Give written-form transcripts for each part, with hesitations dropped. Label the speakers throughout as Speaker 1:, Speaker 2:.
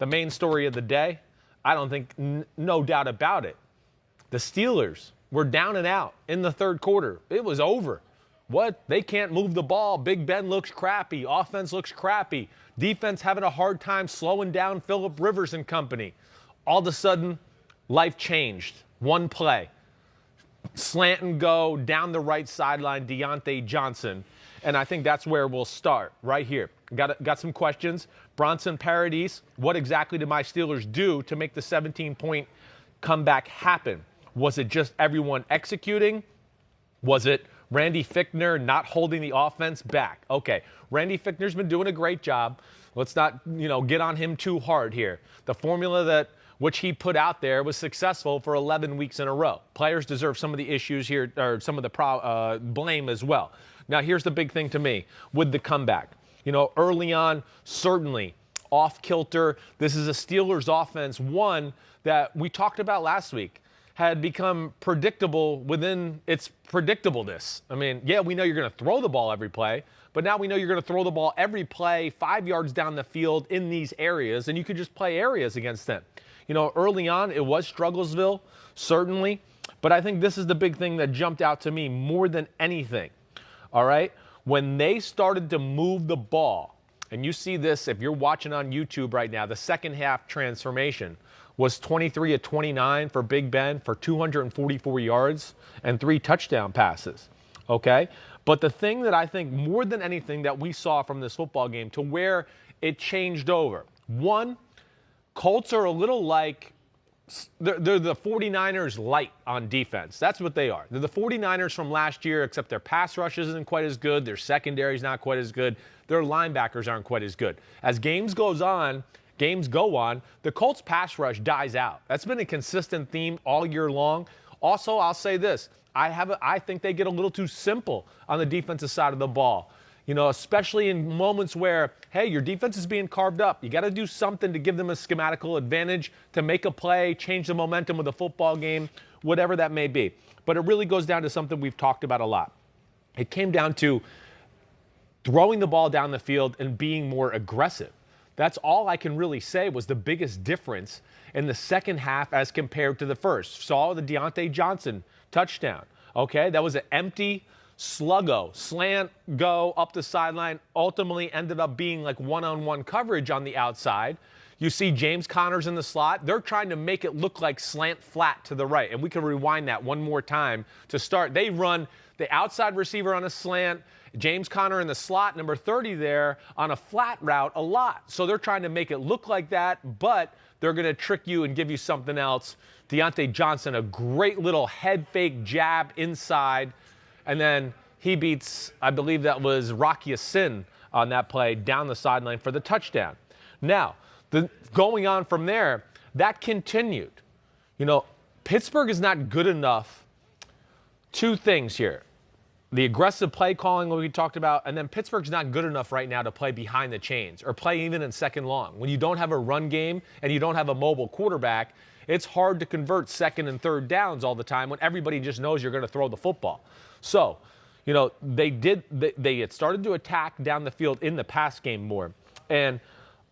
Speaker 1: the main story of the day, I don't think, no doubt about it. The Steelers were down and out in the third quarter. It was over. What? They can't move the ball. Big Ben looks crappy. Offense looks crappy. Defense having a hard time slowing down Phillip Rivers and company. All of a sudden, life changed. One play. Slant and go down the right sideline, Deontay Johnson. And I think that's where we'll start, right here. Got some questions. Bronson Paradis, what exactly did my Steelers do to make the 17-point comeback happen? Was it just everyone executing? Was it Randy Fichtner not holding the offense back? Okay, Randy Fichtner's been doing a great job. Let's not, get on him too hard here. The formula which he put out there was successful for 11 weeks in a row. Players deserve some of the issues here, or some of the blame as well. Now, here's the big thing to me with the comeback. Early on, certainly off kilter. This is a Steelers offense, one that we talked about last week, had become predictable within its predictableness. I mean, yeah, we know you're going to throw the ball every play, but now we know you're going to throw the ball every play 5 yards down the field in these areas, and you could just play areas against them. Early on, it was Strugglesville, certainly, but I think this is the big thing that jumped out to me more than anything. All right? When they started to move the ball, and you see this if you're watching on YouTube right now, the second half transformation was 23 of 29 for Big Ben for 244 yards and 3 touchdown passes. Okay? But the thing that I think more than anything that we saw from this football game to where it changed over, one, Colts are a little like, they're the 49ers light on defense. That's what they are. They're the 49ers from last year, except their pass rush isn't quite as good. Their secondary is not quite as good. Their linebackers aren't quite as good. As games go on, the Colts pass rush dies out. That's been a consistent theme all year long. Also, I'll say this. I think they get a little too simple on the defensive side of the ball. Especially in moments where, hey, your defense is being carved up. You got to do something to give them a schematical advantage, to make a play, change the momentum of the football game, whatever that may be. But it really goes down to something we've talked about a lot. It came down to throwing the ball down the field and being more aggressive. That's all I can really say was the biggest difference in the second half as compared to the first. Saw the Deontay Johnson touchdown. Okay, that was an empty sluggo, slant, go up the sideline, ultimately ended up being like one-on-one coverage on the outside. You see James Conner's in the slot. They're trying to make it look like slant flat to the right. And we can rewind that one more time to start. They run the outside receiver on a slant, James Conner in the slot, number 30 there, on a flat route a lot. So they're trying to make it look like that, but they're going to trick you and give you something else. Deontay Johnson, a great little head fake jab inside. And then he beats, I believe that was Rocky Sin on that play down the sideline for the touchdown. Now, going on from there, that continued. Pittsburgh is not good enough. Two things here. The aggressive play calling we talked about, and then Pittsburgh's not good enough right now to play behind the chains or play even in second long. When you don't have a run game and you don't have a mobile quarterback, it's hard to convert second and third downs all the time when everybody just knows you're going to throw the football. So, they had started to attack down the field in the pass game more. And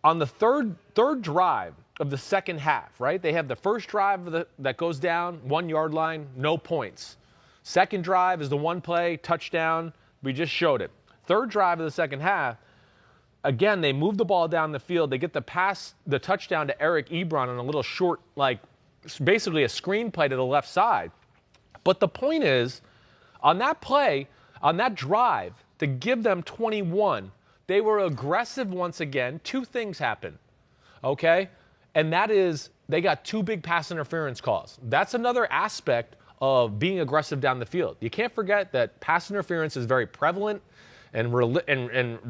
Speaker 1: on the third drive of the second half, right, they have the first drive that goes down, 1 yard line, no points. Second drive is the one play, touchdown. We just showed it. Third drive of the second half, again, they move the ball down the field. They get the touchdown to Eric Ebron on a little short, basically a screen play to the left side. But the point is, on that play, on that drive, to give them 21, they were aggressive once again. Two things happened, okay? And that is they got 2 big pass interference calls. That's another aspect of being aggressive down the field. You can't forget that pass interference is very prevalent and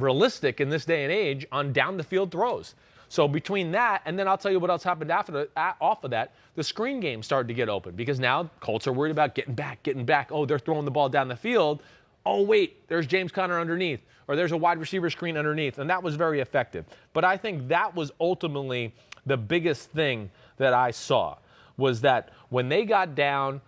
Speaker 1: realistic in this day and age on down the field throws. So between that, and then I'll tell you what else happened off of that, the screen game started to get open because now Colts are worried about getting back. Oh, they're throwing the ball down the field. Oh, wait, there's James Conner underneath, or there's a wide receiver screen underneath, and that was very effective. But I think that was ultimately the biggest thing that I saw was that when they got down,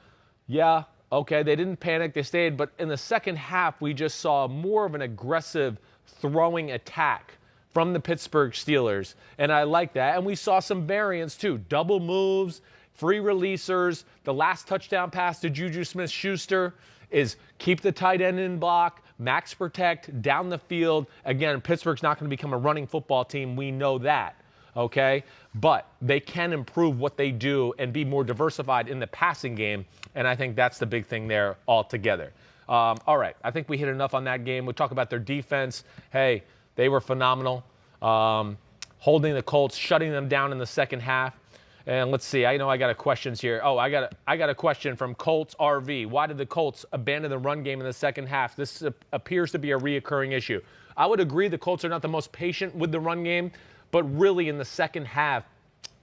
Speaker 1: yeah, okay, they didn't panic, they stayed, but in the second half, we just saw more of an aggressive throwing attack from the Pittsburgh Steelers, and I like that. And we saw some variance too. Double moves, free releasers. The last touchdown pass to Juju Smith-Schuster is keep the tight end in block, max protect, down the field. Again, Pittsburgh's not going to become a running football team. We know that, okay? But they can improve what they do and be more diversified in the passing game, and I think that's the big thing there altogether. All right, I think we hit enough on that game. We'll talk about their defense. Hey, they were phenomenal, holding the Colts, shutting them down in the second half. And let's see, I know I got a questions here. Oh, I got a question from Colts RV. Why did the Colts abandon the run game in the second half? This appears to be a reoccurring issue. I would agree the Colts are not the most patient with the run game, but really in the second half,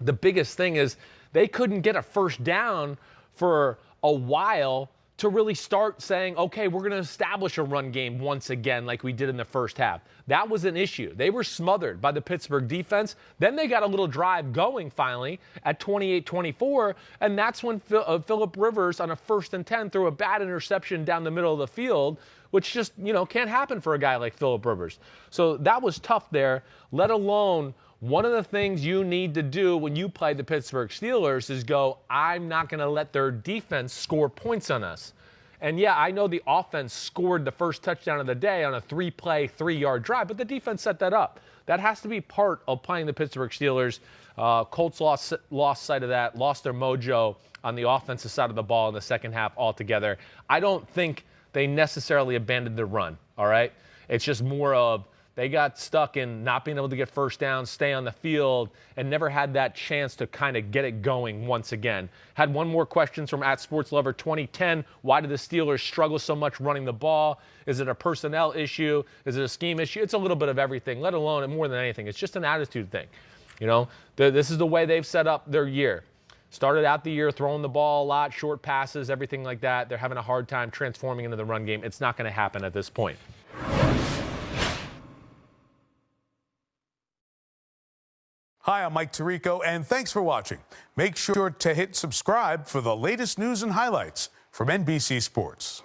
Speaker 1: the biggest thing is they couldn't get a first down for a while to really start saying, okay, we're going to establish a run game once again like we did in the first half. That was an issue. They were smothered by the Pittsburgh defense. Then they got a little drive going finally at 28-24, and that's when Phillip Rivers on a 1st and 10 threw a bad interception down the middle of the field, which just, can't happen for a guy like Phillip Rivers. So that was tough there, let alone one of the things you need to do when you play the Pittsburgh Steelers is go, I'm not going to let their defense score points on us. And yeah, I know the offense scored the first touchdown of the day on a 3-play, 3-yard drive, but the defense set that up. That has to be part of playing the Pittsburgh Steelers. Colts lost sight of that, lost their mojo on the offensive side of the ball in the second half altogether. I don't think they necessarily abandoned the run, all right? It's just more of they got stuck in not being able to get first down, stay on the field, and never had that chance to kind of get it going once again. Had one more question from @SportsLover2010. Why did the Steelers struggle so much running the ball? Is it a personnel issue? Is it a scheme issue? It's a little bit of everything, let alone, and more than anything, it's just an attitude thing. This is the way they've set up their year. Started out the year throwing the ball a lot, short passes, everything like that. They're having a hard time transforming into the run game. It's not going to happen at this point.
Speaker 2: Hi, I'm Mike Tirico, and thanks for watching. Make sure to hit subscribe for the latest news and highlights from NBC Sports.